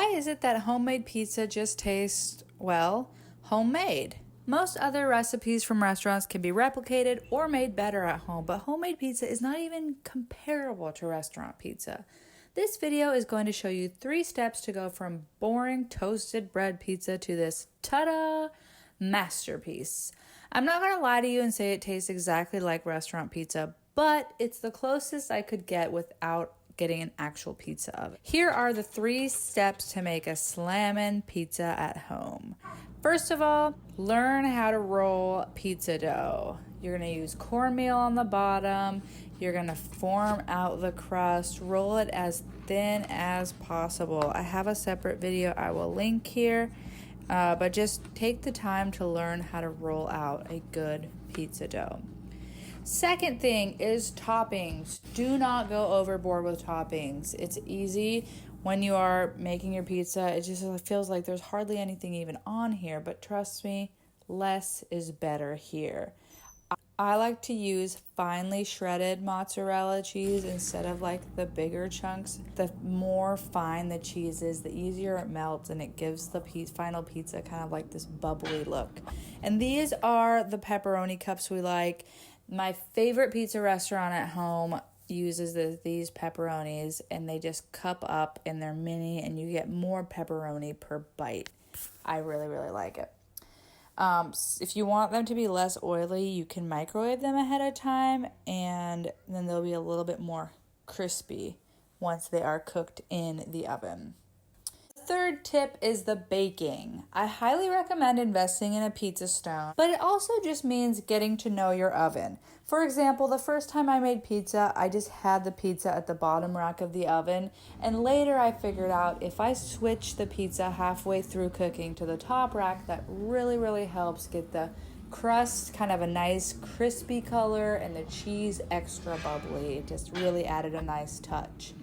Why is it that homemade pizza just tastes, well, homemade? Most other recipes from restaurants can be replicated or made better at home, but homemade pizza is not even comparable to restaurant pizza. This video is going to show you 3 steps to go from boring toasted bread pizza to this ta-da masterpiece. I'm not going to lie to you and say it tastes exactly like restaurant pizza, but it's the closest I could get without getting an actual pizza oven. Here are the 3 steps to make a slammin' pizza at home. First of all, learn how to roll pizza dough. You're gonna use cornmeal on the bottom. You're gonna form out the crust, roll it as thin as possible. I have a separate video I will link here, but just take the time to learn how to roll out a good pizza dough. Second thing is toppings. Do not go overboard with toppings. It's easy when you are making your pizza. It just feels like there's hardly anything even on here, but trust me, less is better here. I like to use finely shredded mozzarella cheese instead of like the bigger chunks. The more fine the cheese is, the easier it melts, and it gives the final pizza kind of like this bubbly look. And these are the pepperoni cups we like. My favorite pizza restaurant at home uses these pepperonis, and they just cup up and they're mini, and you get more pepperoni per bite. I really, really like it. If you want them to be less oily, you can microwave them ahead of time, and then they'll be a little bit more crispy once they are cooked in the oven. Third tip is the baking. I highly recommend investing in a pizza stone, but it also just means getting to know your oven. For example, the first time I made pizza, I just had the pizza at the bottom rack of the oven, and later I figured out if I switch the pizza halfway through cooking to the top rack, that really helps get the crust kind of a nice crispy color and the cheese extra bubbly. It just really added a nice touch.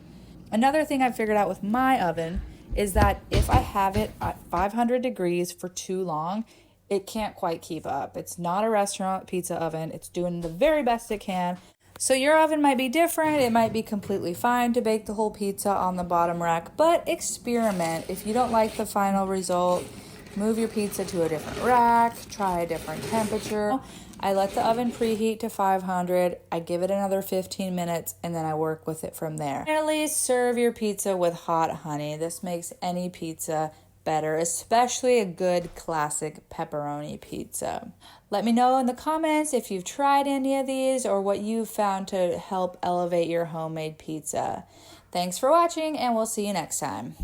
Another thing I figured out with my oven is that if I have it at 500 degrees for too long, it can't quite keep up. It's not a restaurant pizza oven. It's doing the very best it can. So your oven might be different. It might be completely fine to bake the whole pizza on the bottom rack, but experiment. If you don't like the final result, move your pizza to a different rack, try a different temperature. I let the oven preheat to 500. I give it another 15 minutes, and then I work with it from there. Finally, serve your pizza with hot honey. This makes any pizza better, especially a good classic pepperoni pizza. Let me know in the comments if you've tried any of these or what you've found to help elevate your homemade pizza. Thanks for watching, and we'll see you next time.